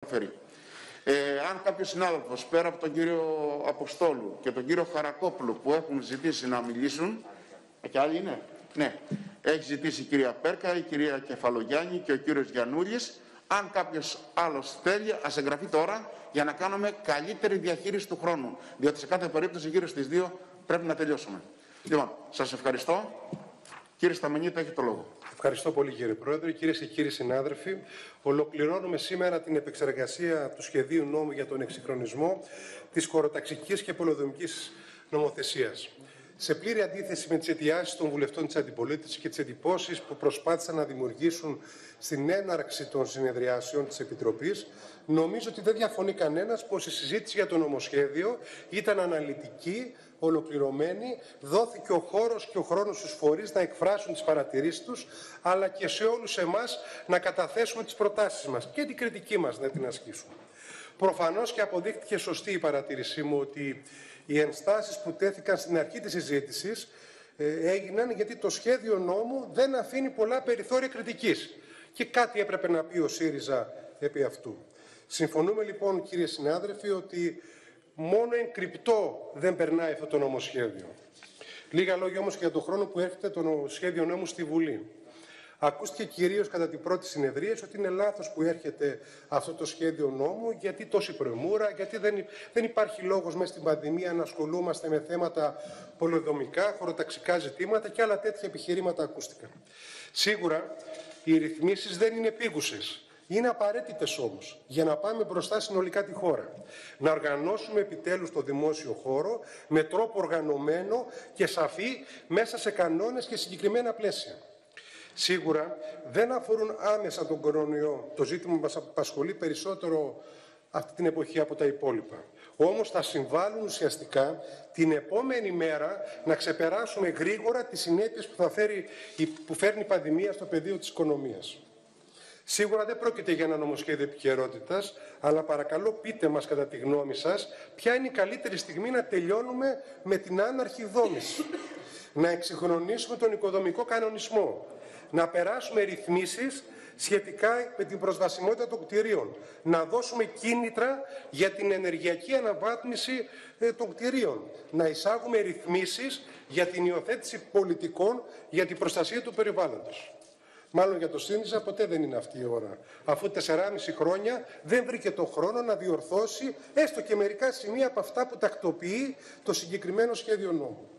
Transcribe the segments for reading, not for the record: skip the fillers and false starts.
εκφέρει. Αν κάποιος συνάδελφος, πέρα από τον κύριο Αποστόλου και τον κύριο Χαρακόπουλου που έχουν ζητήσει να μιλήσουν, και άλλοι είναι, ναι, έχει ζητήσει η κυρία Πέρκα, η κυρία Κεφαλογιάννη και ο κύριος Γιαννούλης. Αν κάποιος άλλος θέλει, ας εγγραφεί τώρα για να κάνουμε καλύτερη διαχείριση του χρόνου. Διότι σε κάθε περίπτωση γύρω στις 2 πρέπει να τελειώσουμε. Λοιπόν, σας ευχαριστώ. Κύριε Σταμενίτα, έχει το λόγο. Ευχαριστώ πολύ, κύριε Πρόεδρε. Κυρίες και κύριοι συνάδελφοι, ολοκληρώνουμε σήμερα την επεξεργασία του σχεδίου νόμου για τον εξυγχρονισμό της χωροταξικής και πολεοδομικής νομοθεσίας. Σε πλήρη αντίθεση με τις αιτιάσεις των βουλευτών της αντιπολίτευσης και τις εντυπώσεις που προσπάθησαν να δημιουργήσουν στην έναρξη των συνεδριάσεων της Επιτροπής, νομίζω ότι δεν διαφωνεί κανένας πως η συζήτηση για το νομοσχέδιο ήταν αναλυτική, ολοκληρωμένη, δόθηκε ο χώρος και ο χρόνος στους φορείς να εκφράσουν τις παρατηρήσεις τους, αλλά και σε όλους εμάς να καταθέσουμε τις προτάσεις μας και την κριτική μας να την ασκήσουμε. Προφανώς και αποδείχτηκε σωστή η παρατήρησή μου ότι οι ενστάσεις που τέθηκαν στην αρχή της συζήτησης έγιναν γιατί το σχέδιο νόμου δεν αφήνει πολλά περιθώρια κριτικής. Και κάτι έπρεπε να πει ο ΣΥΡΙΖΑ επί αυτού. Συμφωνούμε λοιπόν, κύριε συνάδελφοι, ότι μόνο εν κρυπτό δεν περνάει αυτό το νομοσχέδιο. Λίγα λόγια όμως και για τον χρόνο που έρχεται το σχέδιο νόμου στη Βουλή. Ακούστηκε κυρίως κατά την πρώτη συνεδρίαση ότι είναι λάθος που έρχεται αυτό το σχέδιο νόμου, γιατί τόση πρεμούρα, γιατί δεν υπάρχει λόγος μέσα στην πανδημία να ασχολούμαστε με θέματα πολεοδομικά, χωροταξικά ζητήματα και άλλα τέτοια επιχειρήματα ακούστηκαν. Σίγουρα οι ρυθμίσεις δεν είναι επίγουσες. Είναι απαραίτητες όμως για να πάμε μπροστά συνολικά τη χώρα. Να οργανώσουμε επιτέλους το δημόσιο χώρο με τρόπο οργανωμένο και σαφή μέσα σε κανόνες και συγκεκριμένα πλαίσια. Σίγουρα δεν αφορούν άμεσα τον κορονοϊό, το ζήτημα που μας απασχολεί περισσότερο αυτή την εποχή από τα υπόλοιπα. Όμως θα συμβάλλουν ουσιαστικά την επόμενη μέρα να ξεπεράσουμε γρήγορα τις συνέπειες που φέρνει η πανδημία στο πεδίο της οικονομίας. Σίγουρα δεν πρόκειται για ένα νομοσχέδιο επικαιρότητας, αλλά παρακαλώ πείτε μας κατά τη γνώμη σας ποια είναι η καλύτερη στιγμή να τελειώνουμε με την άναρχη δόμηση. Να εξυγχρονίσουμε τον οικοδομικό κανονισμό. Να περάσουμε ρυθμίσεις σχετικά με την προσβασιμότητα των κτηρίων. Να δώσουμε κίνητρα για την ενεργειακή αναβάθμιση των κτηρίων. Να εισάγουμε ρυθμίσεις για την υιοθέτηση πολιτικών για την προστασία του περιβάλλοντος. Μάλλον για το ΣΥΡΙΖΑ ποτέ δεν είναι αυτή η ώρα. Αφού 4,5 χρόνια δεν βρήκε το χρόνο να διορθώσει έστω και μερικά σημεία από αυτά που τακτοποιεί το συγκεκριμένο σχέδιο νόμου.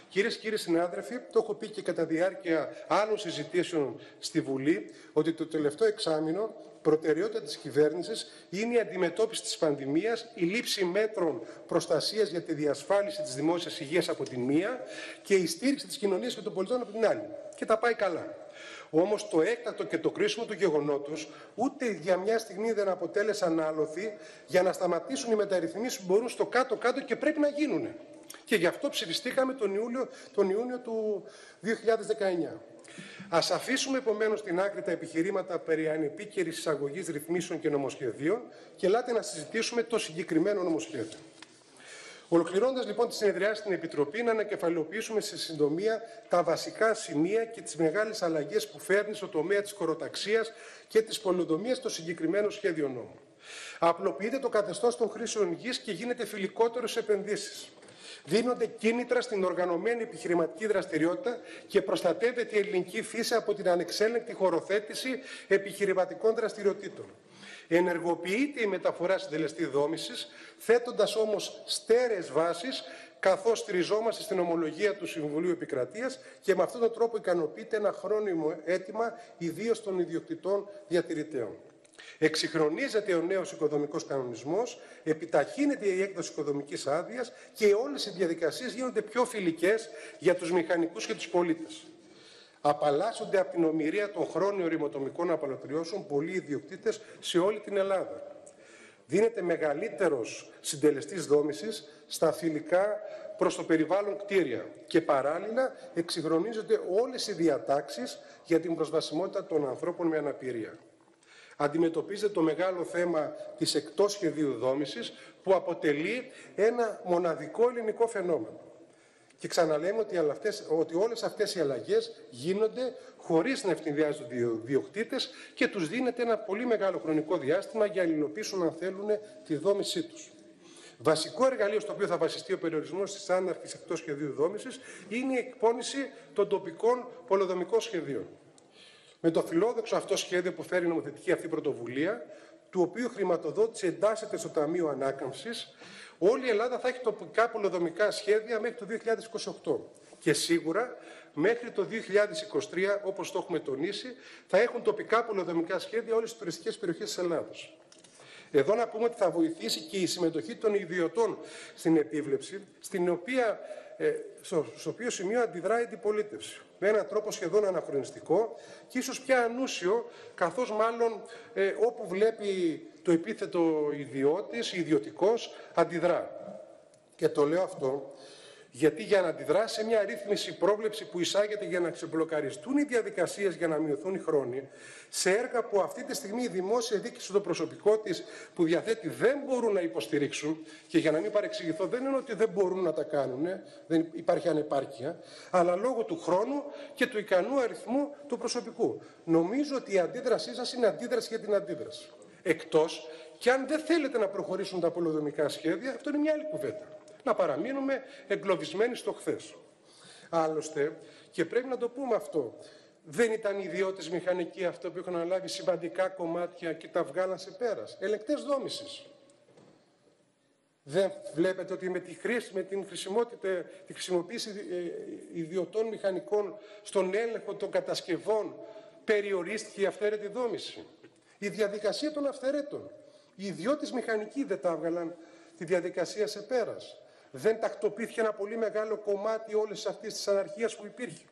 Κυρίες και κύριοι συνάδελφοι, το έχω πει και κατά διάρκεια άλλων συζητήσεων στη Βουλή, ότι το τελευταίο εξάμηνο προτεραιότητα της κυβέρνησης είναι η αντιμετώπιση της πανδημίας, η λήψη μέτρων προστασίας για τη διασφάλιση της δημόσιας υγείας από τη μία και η στήριξη της κοινωνίας και των πολιτών από την άλλη. Και τα πάει καλά. Όμως το έκτακτο και το κρίσιμο του γεγονότος ούτε για μια στιγμή δεν αποτέλεσαν άλοθη για να σταματήσουν οι μεταρρυθμίσεις που μπορούν στο κάτω-κάτω και πρέπει να γίνουν. Και γι' αυτό ψηφιστήκαμε τον Ιούνιο του 2019. Ας αφήσουμε επομένως στην άκρη τα επιχειρήματα περί ανεπίκαιρης εισαγωγής ρυθμίσεων και νομοσχεδίων και ελάτε να συζητήσουμε το συγκεκριμένο νομοσχέδιο. Ολοκληρώνοντας λοιπόν τη συνεδριάση στην Επιτροπή, να ανακεφαλαιοποιήσουμε σε συντομία τα βασικά σημεία και τις μεγάλες αλλαγές που φέρνει στο τομέα της χωροταξίας και της πολεοδομίας στο συγκεκριμένο σχέδιο νόμου. Απλοποιείται το καθεστώς των χρήσεων γης και γίνεται φιλικότερο σε επενδύσεις. Δίνονται κίνητρα στην οργανωμένη επιχειρηματική δραστηριότητα και προστατεύεται η ελληνική φύση από την ανεξέλεγκτη χωροθέτηση επιχειρηματικών δραστηριοτήτων. Ενεργοποιείται η μεταφορά συντελεστή δόμησης, θέτοντας όμως στέρεες βάσεις, καθώς στηριζόμαστε στην ομολογία του Συμβουλίου Επικρατείας και με αυτόν τον τρόπο ικανοποιείται ένα χρόνιμο αίτημα ιδίως των ιδιοκτητών διατηρητέων. Εξυγχρονίζεται ο νέος οικοδομικός κανονισμός, επιταχύνεται η έκδοση οικοδομικής άδειας και όλες οι διαδικασίες γίνονται πιο φιλικές για τους μηχανικούς και τους πολίτες. Απαλλάσσονται από την ομηρία των χρόνιων ρημοτομικών απαλωτριώσεων πολλοί ιδιοκτήτες σε όλη την Ελλάδα. Δίνεται μεγαλύτερος συντελεστής δόμησης στα φιλικά προς το περιβάλλον κτίρια και παράλληλα εξυγχρονίζονται όλες οι διατάξεις για την προσβασιμότητα των ανθρώπων με αναπηρία. Αντιμετωπίζεται το μεγάλο θέμα της εκτός σχεδίου δόμησης που αποτελεί ένα μοναδικό ελληνικό φαινόμενο. Και ξαναλέμε ότι όλες αυτές οι αλλαγές γίνονται χωρίς να ευθυνδιάζουν τους διοκτήτες και τους δίνεται ένα πολύ μεγάλο χρονικό διάστημα για να υλοποιήσουν, αν θέλουν, τη δόμησή τους. Βασικό εργαλείο στο οποίο θα βασιστεί ο περιορισμός της άναρχης εκτός σχεδίου δόμησης είναι η εκπόνηση των τοπικών πολεοδομικών σχεδίων. Με το φιλόδοξο αυτό σχέδιο που φέρει η νομοθετική αυτή πρωτοβουλία, του οποίου χρηματοδότηση εντάσσεται στο Ταμείο Ανάκαμψης, όλη η Ελλάδα θα έχει τοπικά πολεοδομικά σχέδια μέχρι το 2028. Και σίγουρα μέχρι το 2023, όπως το έχουμε τονίσει, θα έχουν τοπικά πολεοδομικά σχέδια όλες τις τουριστικές περιοχές της Ελλάδος. Εδώ να πούμε ότι θα βοηθήσει και η συμμετοχή των ιδιωτών στην επίβλεψη, στο οποίο σημείο αντιδράει η αντιπολίτευση. Με έναν τρόπο σχεδόν αναχρονιστικό και ίσως πια ανούσιο, καθώς μάλλον όπου βλέπει το επίθετο ιδιώτης, ιδιωτικός, αντιδρά. Και το λέω αυτό γιατί για να αντιδράσει σε μια ρύθμιση πρόβλεψη που εισάγεται για να ξεμπλοκαριστούν οι διαδικασίες για να μειωθούν οι χρόνοι, σε έργα που αυτή τη στιγμή η δημόσια διοίκηση στο προσωπικό της που διαθέτει δεν μπορούν να υποστηρίξουν, και για να μην παρεξηγηθώ δεν είναι ότι δεν μπορούν να τα κάνουν, δεν υπάρχει ανεπάρκεια, αλλά λόγω του χρόνου και του ικανού αριθμού του προσωπικού. Νομίζω ότι η αντίδρασή σας είναι αντίδραση για την αντίδραση. Εκτός και αν δεν θέλετε να προχωρήσουν τα πολεοδομικά σχέδια, αυτό είναι μια άλλη κουβέντα. Να παραμείνουμε εγκλωβισμένοι στο χθες. Άλλωστε, και πρέπει να το πούμε αυτό, δεν ήταν οι ιδιώτες μηχανικοί αυτό που είχαν αναλάβει σημαντικά κομμάτια και τα βγάλαν σε πέρας. Ελεκτές δόμησης. Δεν βλέπετε ότι με τη χρησιμοποίηση ιδιωτών μηχανικών στον έλεγχο των κατασκευών περιορίστηκε η αυθαίρετη δόμηση. Η διαδικασία των αυθαιρέτων. Οι ιδιώτες μηχανικοί δεν τα έβγαλαν τη διαδικασία σε πέρας. Δεν τακτοποιήθηκε ένα πολύ μεγάλο κομμάτι όλης αυτής της αναρχίας που υπήρχε.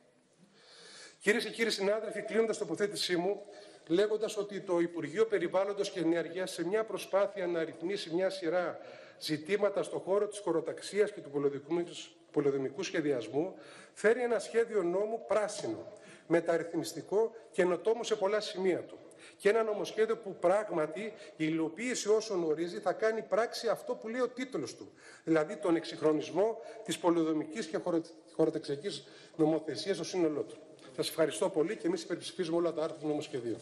Κυρίες και κύριοι συνάδελφοι, κλείνοντας την τοποθέτησή μου, λέγοντας ότι το Υπουργείο Περιβάλλοντος και Ενέργειας, σε μια προσπάθεια να ρυθμίσει μια σειρά ζητήματα στον χώρο της χωροταξίας και του πολεοδομικού σχεδιασμού, φέρει ένα σχέδιο νόμου πράσινο, μεταρρυθμιστικό και καινοτόμο σε πολλά σημεία του. Και ένα νομοσχέδιο που πράγματι η υλοποίηση όσων ορίζει θα κάνει πράξη αυτό που λέει ο τίτλος του, δηλαδή τον εξυγχρονισμό της πολεοδομικής και χωροταξιακής νομοθεσίας στο σύνολό του. Σας ευχαριστώ πολύ και εμείς υπερψηφίζουμε όλα τα άρθρα του νομοσχεδίου.